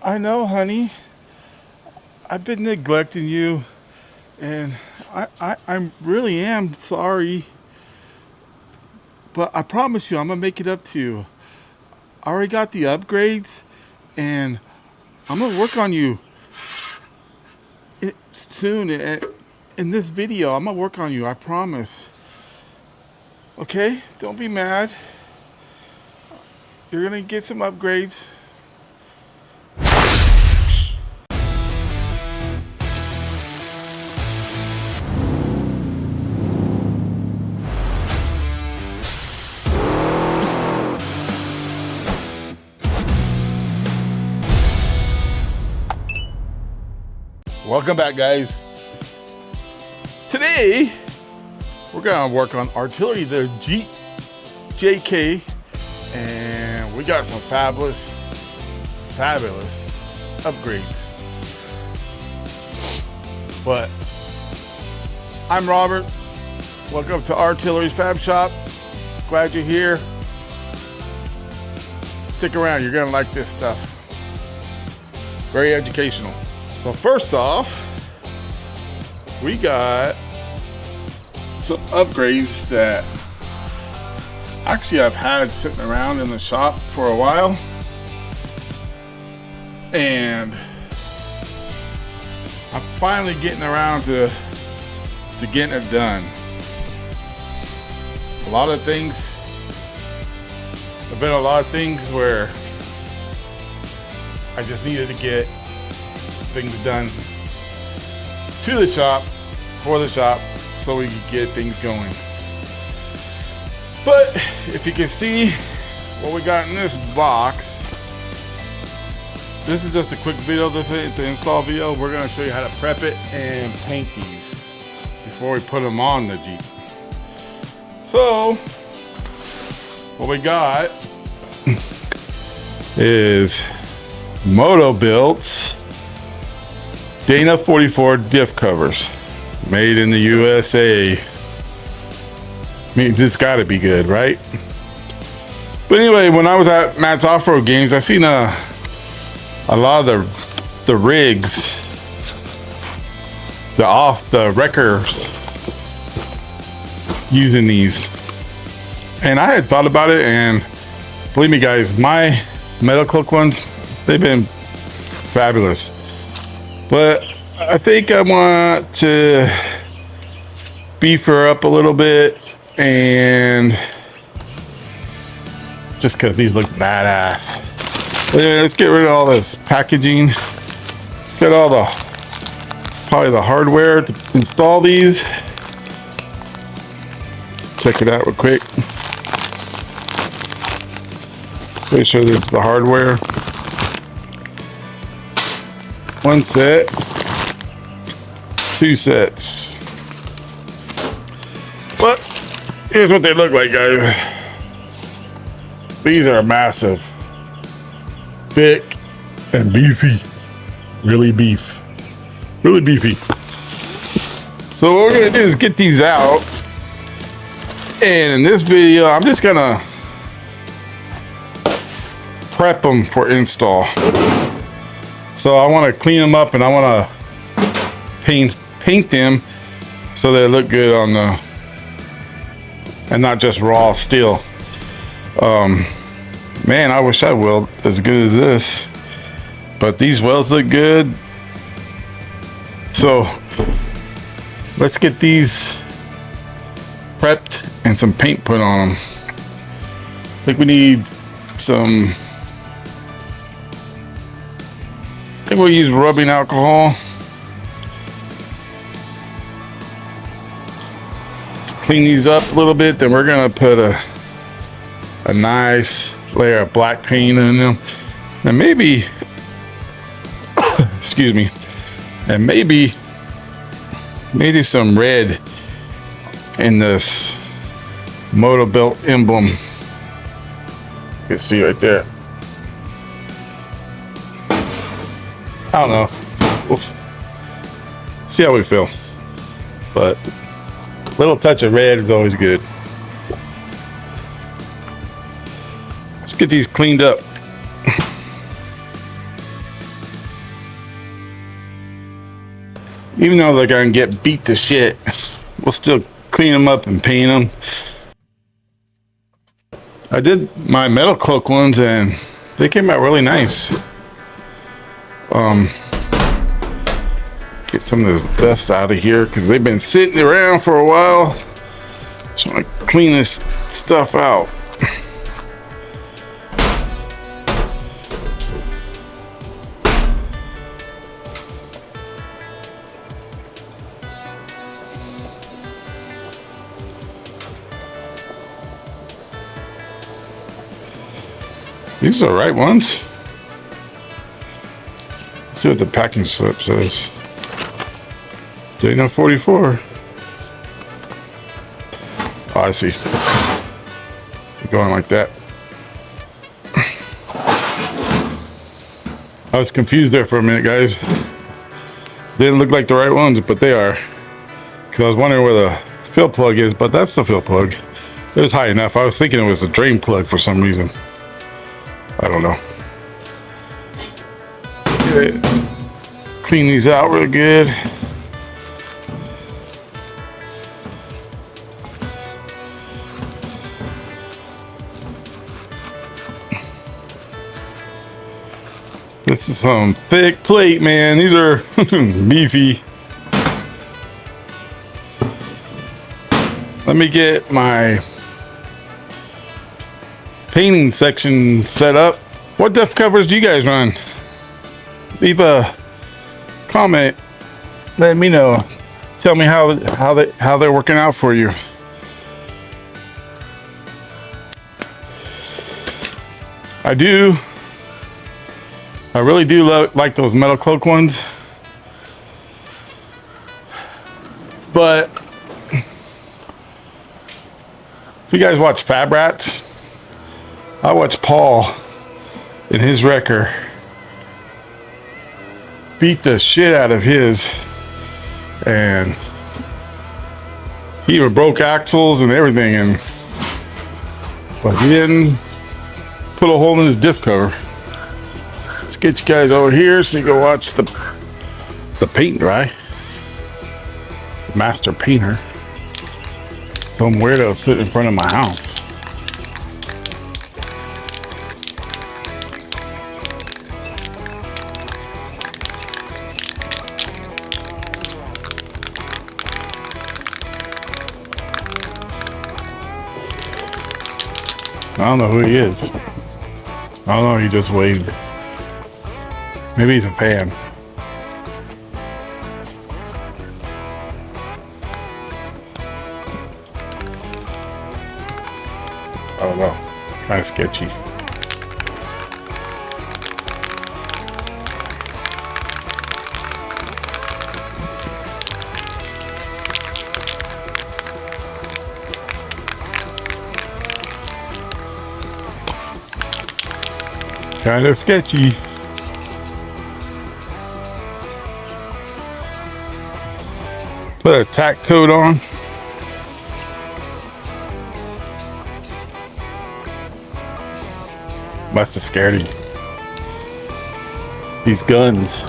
I know, honey. I've been neglecting you, and I really am sorry. But I promise you, I'm gonna make it up to you. I already got the upgrades, and I'm gonna work on you soon. In this video, I'm gonna work on you. I promise. Okay? Don't be mad. You're gonna get some upgrades. Welcome back, guys. Today, we're gonna work on RTillerys, the Jeep JK, and we got some fabulous upgrades. But I'm Robert. Welcome to RTillerys Fab Shop. Glad you're here. Stick around, you're gonna like this stuff. Very educational. So first off, we got some upgrades that actually I've had sitting around in the shop for a while, and I'm finally getting around to getting it done. There have been a lot of things where I just needed to get things done to the shop, for the shop, so we could get things going. But if you can see what we got in this box, this is just a quick video. This is the install video. We're going to show you how to prep it and paint these before we put them on the Jeep. So what we got is Motobilt's Dana 44 diff covers, made in the USA. Means it's got to be good, right? But anyway, when I was at Matt's off-road games, I seen a lot of the rigs, the wreckers using these, and I had thought about it, and believe me, guys, my metal cloak ones, they've been fabulous. But I think I want to beef her up a little bit, and just because these look badass. But anyway, let's get rid of all this packaging. Get all probably the hardware to install these. Let's check it out real quick. Pretty sure this is the hardware. One set, two sets. But here's what they look like, guys. These are massive, thick, and beefy. Really beefy. So what we're gonna do is get these out, and in this video, I'm just gonna prep them for install. So I want to clean them up, and I want to paint them so they look good on the, and not just raw steel. Man, I wish I weld as good as this, but these welds look good. So let's get these prepped and some paint put on them. I think we need some, I think we'll use rubbing alcohol to clean these up a little bit. Then we're gonna put a nice layer of black paint in them, and maybe excuse me, and maybe some red in this Motobilt emblem. You can see right there. I don't know. We'll see how we feel. But a little touch of red is always good. Let's get these cleaned up. Even though they're gonna get beat to shit, we'll still clean them up and paint them. I did my metal cloak ones and they came out really nice. Get some of this dust out of here because they've been sitting around for a while. Just want to clean this stuff out. These are the right ones. Let's see what the packing slip says. Dana 44. Oh, I see. They're going like that. I was confused there for a minute, guys. Didn't look like the right ones, but they are. Because I was wondering where the fill plug is, but that's the fill plug. It was high enough. I was thinking it was a drain plug for some reason. I don't know. Clean these out real good. This is some thick plate, man. These are beefy. Let me get my painting section set up. What Diff covers do you guys run? Leave a comment. Let me know. Tell me how they're working out for you. I really do like those metal cloak ones, but if you guys watch Fab Rats, I watched Paul in his wrecker beat the shit out of his, and he even broke axles and everything, but he didn't put a hole in his diff cover. Let's get you guys over here so you can watch the paint dry. The master painter. Some weirdo sitting in front of my house. I don't know who he is. I don't know, he just waved. Maybe he's a fan. I don't know. Kind of sketchy. Kind of sketchy. Put a tack coat on. Must have scared him. These guns,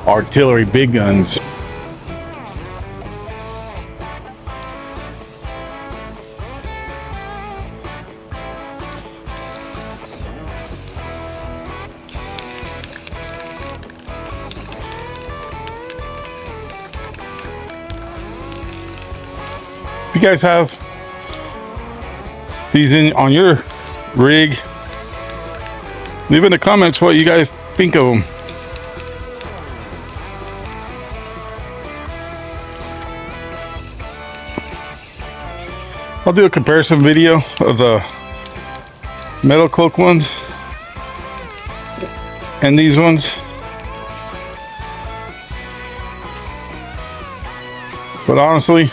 artillery big guns. If you guys have these on your rig, leave in the comments what you guys think of them. I'll do a comparison video of the metal cloak ones and these ones. But honestly,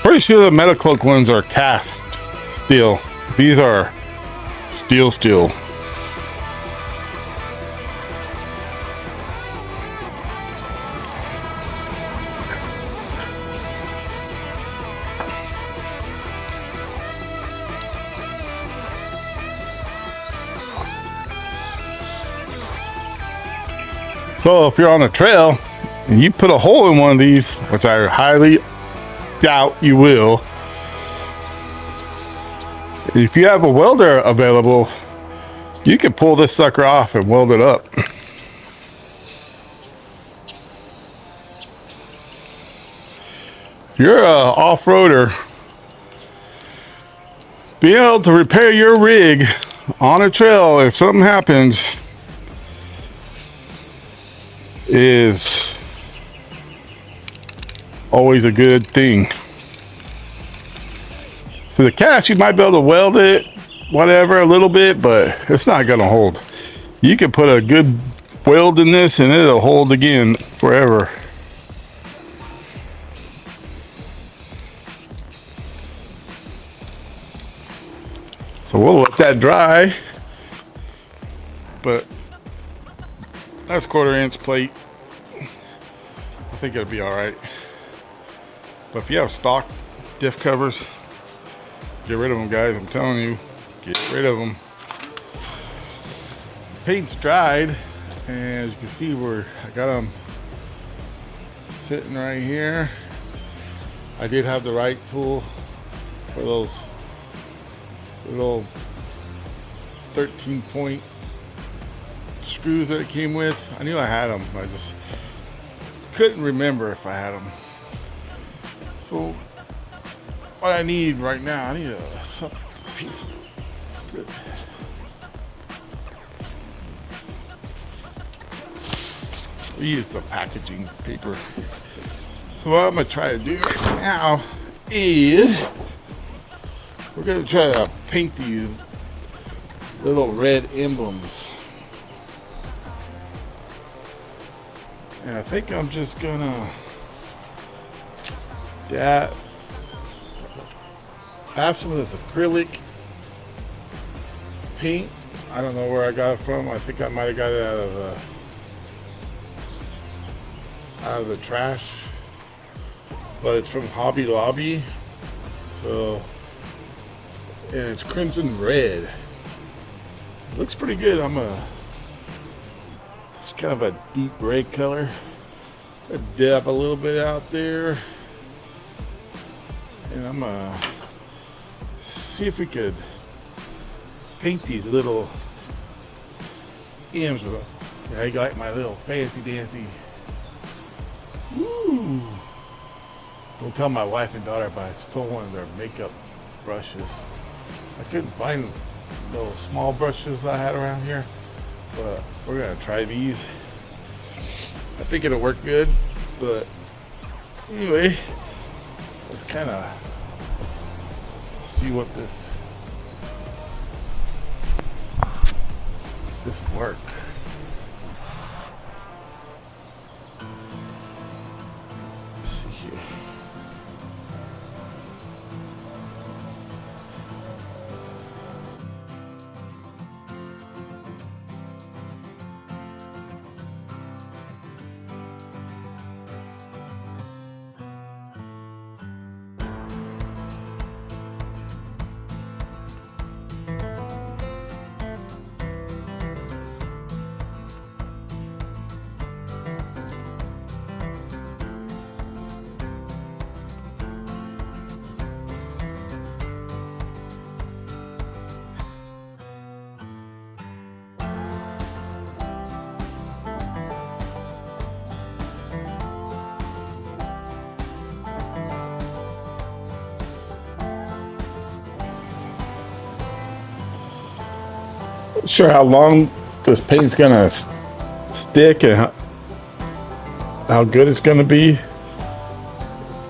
pretty sure the metal cloak ones are cast steel. These are steel. So if you're on a trail and you put a hole in one of these, which I highly doubt you will, if you have a welder available, you can pull this sucker off and weld it up. If you're a off-roader, being able to repair your rig on a trail if something happens is always a good thing. So the cast, you might be able to weld it, whatever, a little bit, but it's not gonna hold. You can put a good weld in this and it'll hold again forever. So we'll let that dry, but that's 1/4 inch plate. I think it'll be all right. But if you have stock diff covers, get rid of them, guys. I'm telling you, get rid of them. Paint's dried, and as you can see, I got them sitting right here. I did have the right tool for those little 13-point screws that it came with. I knew I had them. I just couldn't remember if I had them. So what I need right now, I need a piece of good. We use the packaging paper. So what I'm gonna try to do right now is we're gonna try to paint these little red emblems. And I think I'm just gonna have some of this acrylic paint. I don't know where I got it from. I think I might have got it out of the trash, but it's from Hobby Lobby. So, and it's crimson red. It looks pretty good. It's kind of a deep red color. I dab a little bit out there, and I'm gonna see if we could paint these little M's with it. I got my little fancy dancy. Ooh. Don't tell my wife and daughter, but I stole one of their makeup brushes. I couldn't find those small brushes I had around here, but we're gonna try these. I think it'll work good, but anyway, let's kind of see what this work. Let's see here. Not sure how long this paint's gonna stick and how good it's gonna be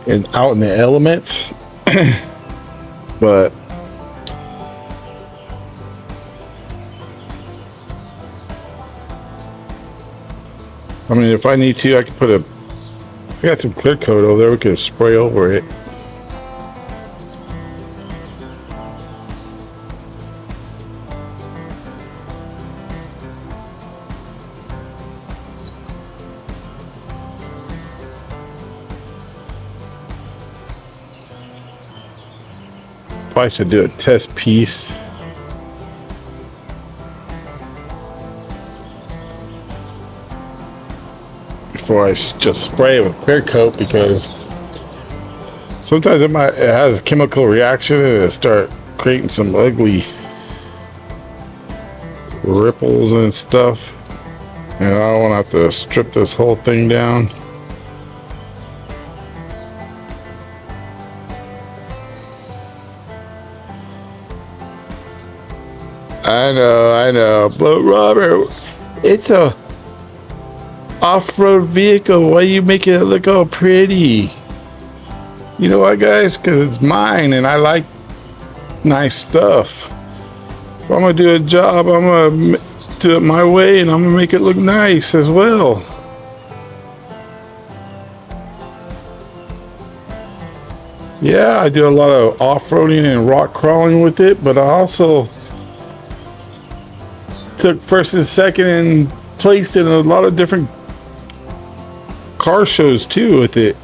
and out in the elements. But I mean, if I need to, I can I got some clear coat over there, we can spray over it. Probably should do a test piece. before I just spray it with clear coat, because sometimes it has a chemical reaction and it start creating some ugly ripples and stuff, and I don't want to have to strip this whole thing down. I know, but Robert, it's a off-road vehicle. Why are you making it look all pretty? You know what, guys? Because it's mine and I like nice stuff. If I'm gonna do a job, I'm gonna do it my way, and I'm gonna make it look nice as well. Yeah, I do a lot of off-roading and rock crawling with it, but I also took first and second and placed in a lot of different car shows too with it.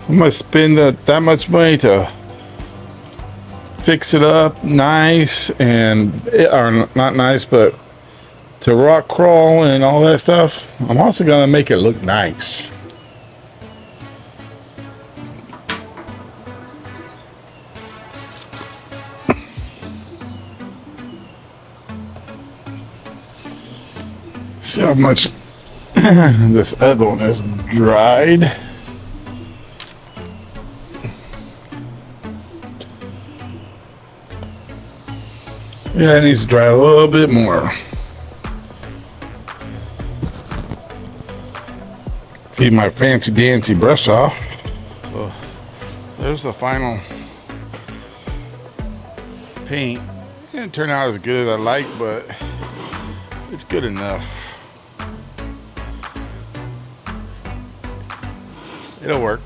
I'm gonna spend that much money to fix it up nice, or not nice, but to rock crawl and all that stuff. I'm also gonna make it look nice. See how much this other one is dried. Yeah, it needs to dry a little bit more. See my fancy dancy brush off. So there's the final paint. It didn't turn out as good as I like, but it's good enough. It'll work.